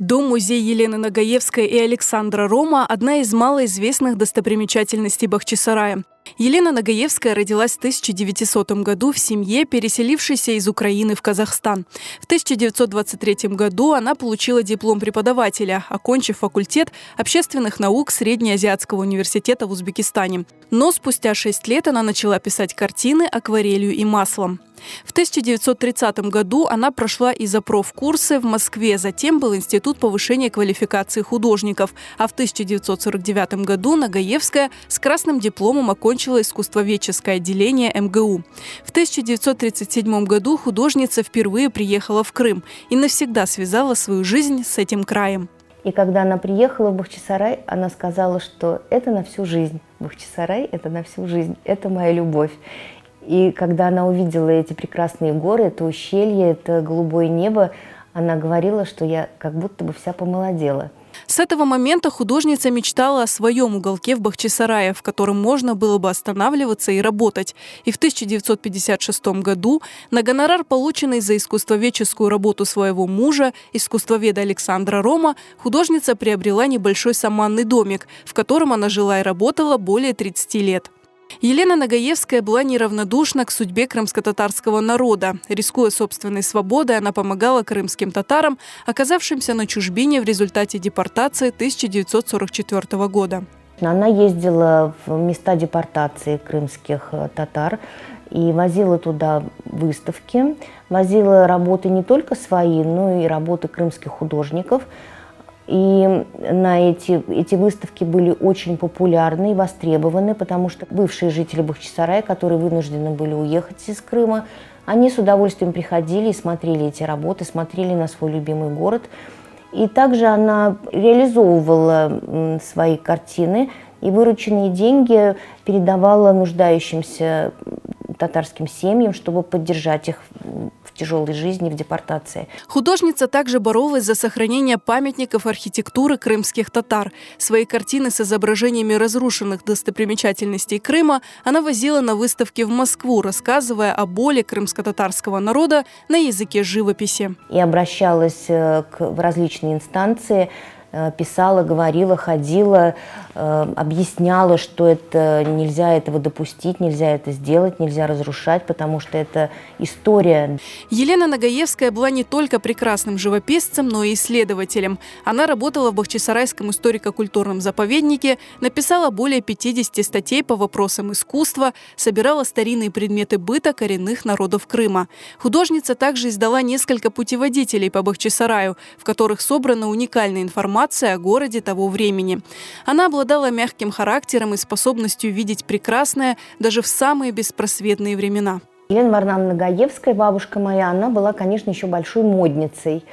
Дом-музей Елены Нагаевской и Александра Рома – одна из малоизвестных достопримечательностей Бахчисарая. Елена Нагаевская родилась в 1900 году в семье, переселившейся из Украины в Казахстан. В 1923 году она получила диплом преподавателя, окончив факультет общественных наук Среднеазиатского университета в Узбекистане. Но спустя 6 лет она начала писать картины акварелью и маслом. В 1930 году она прошла изо-профкурсы в Москве, затем был Институт повышения квалификации художников, а в 1949 году Нагаевская с красным дипломом окончила искусствоведческое отделение МГУ. В 1937 году художница впервые приехала в Крым и навсегда связала свою жизнь с этим краем. И когда она приехала в Бахчисарай, она сказала, что это на всю жизнь. Бахчисарай – это на всю жизнь, это моя любовь. И когда она увидела эти прекрасные горы, это ущелье, это голубое небо, она говорила, что я как будто бы вся помолодела. С этого момента художница мечтала о своем уголке в Бахчисарае, в котором можно было бы останавливаться и работать. И в 1956 году на гонорар, полученный за искусствоведческую работу своего мужа, искусствоведа Александра Рома, художница приобрела небольшой саманный домик, в котором она жила и работала более 30 лет. Елена Нагаевская была неравнодушна к судьбе крымско-татарского народа. Рискуя собственной свободой, она помогала крымским татарам, оказавшимся на чужбине в результате депортации 1944 года. Она ездила в места депортации крымских татар и возила туда выставки, возила работы не только свои, но и работы крымских художников. И эти выставки были очень популярны и востребованы, потому что бывшие жители Бахчисарая, которые вынуждены были уехать из Крыма, они с удовольствием приходили и смотрели эти работы, смотрели на свой любимый город. И также она реализовывала свои картины и вырученные деньги передавала нуждающимся татарским семьям, чтобы поддержать их в тяжелой жизни, в депортации. Художница также боролась за сохранение памятников архитектуры крымских татар. Свои картины с изображениями разрушенных достопримечательностей Крыма она возила на выставки в Москву, рассказывая о боли крымско-татарского народа на языке живописи. И обращалась в различные инстанции, писала, говорила, ходила, объясняла, что это нельзя этого допустить, нельзя это сделать, нельзя разрушать, потому что это история. Елена Нагаевская была не только прекрасным живописцем, но и исследователем. Она работала в Бахчисарайском историко-культурном заповеднике, написала более 50 статей по вопросам искусства, собирала старинные предметы быта коренных народов Крыма. Художница также издала несколько путеводителей по Бахчисараю, в которых собрана уникальная информация о городе того времени. Она обладала мягким характером и способностью видеть прекрасное даже в самые беспросветные времена. Елена Варнавна Нагаевская, бабушка моя, она была, конечно, еще большой модницей.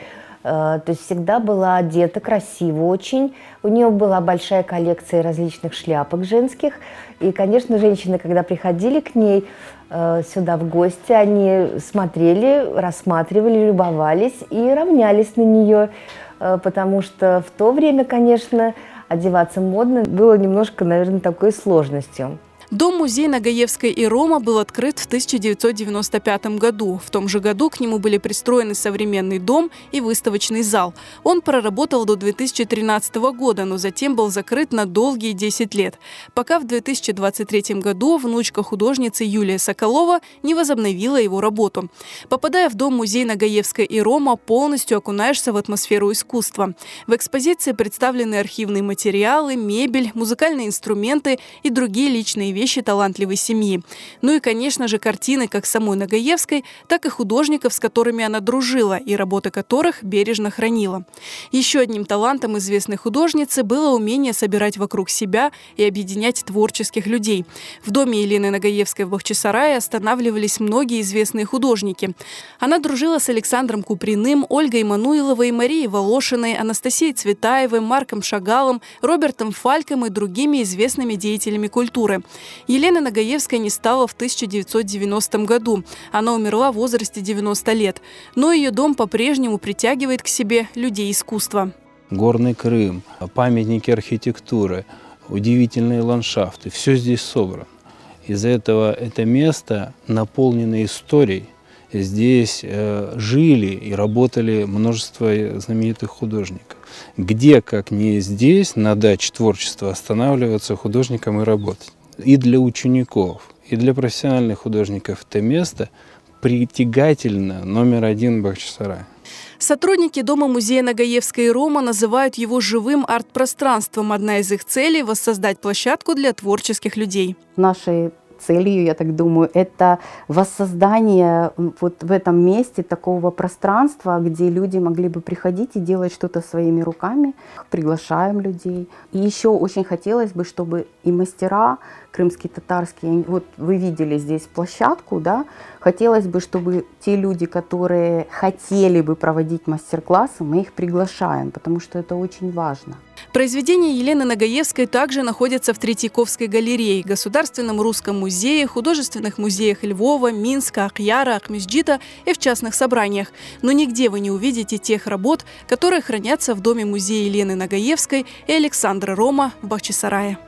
То есть всегда была одета красиво очень. У нее была большая коллекция различных шляпок женских. И, конечно, женщины, когда приходили к ней сюда в гости, они смотрели, рассматривали, любовались и равнялись на нее. Потому что в то время, конечно, одеваться модно было немножко, наверное, такой сложностью. Дом-музей Нагаевской и Рома был открыт в 1995 году. В том же году к нему были пристроены современный дом и выставочный зал. Он проработал до 2013 года, но затем был закрыт на долгие 10 лет, пока в 2023 году внучка художницы Юлия Соколова не возобновила его работу. Попадая в Дом-музей Нагаевской и Рома, полностью окунаешься в атмосферу искусства. В экспозиции представлены архивные материалы, мебель, музыкальные инструменты и другие личные вещи талантливой семьи. Ну и, конечно же, картины как самой Нагаевской, так и художников, с которыми она дружила и работы которых бережно хранила. Еще одним талантом известной художницы было умение собирать вокруг себя и объединять творческих людей. В доме Елены Нагаевской в Бахчисарае останавливались многие известные художники. Она дружила с Александром Куприным, Ольгой Мануиловой, Марией Волошиной, Анастасией Цветаевой, Марком Шагалом, Робертом Фальком и другими известными деятелями культуры. Елена Нагаевская не стала в 1990 году. Она умерла в возрасте 90 лет. Но ее дом по-прежнему притягивает к себе людей искусства. Горный Крым, памятники архитектуры, удивительные ландшафты – все здесь собрано. Из-за этого это место наполнено историей, здесь жили и работали множество знаменитых художников. Где, как не здесь, на даче творчества останавливаться художникам и работать. И для учеников, и для профессиональных художников это место притягательно номер один Бахчисарая. Сотрудники Дома-музея Нагаевской и Рома называют его живым арт-пространством. Одна из их целей – воссоздать площадку для творческих людей. Нашей целью, я так думаю, это воссоздание вот в этом месте такого пространства, где люди могли бы приходить и делать что-то своими руками. Приглашаем людей. И еще очень хотелось бы, чтобы и мастера крымские, татарские, вот вы видели здесь площадку, да, хотелось бы, чтобы те люди, которые хотели бы проводить мастер-классы, мы их приглашаем, потому что это очень важно. Произведения Елены Нагаевской также находятся в Третьяковской галерее, Государственном русском музее, художественных музеях Львова, Минска, Ахьяра, Ахмеджита и в частных собраниях. Но нигде вы не увидите тех работ, которые хранятся в Доме-музея Елены Нагаевской и Александра Рома в Бахчисарае.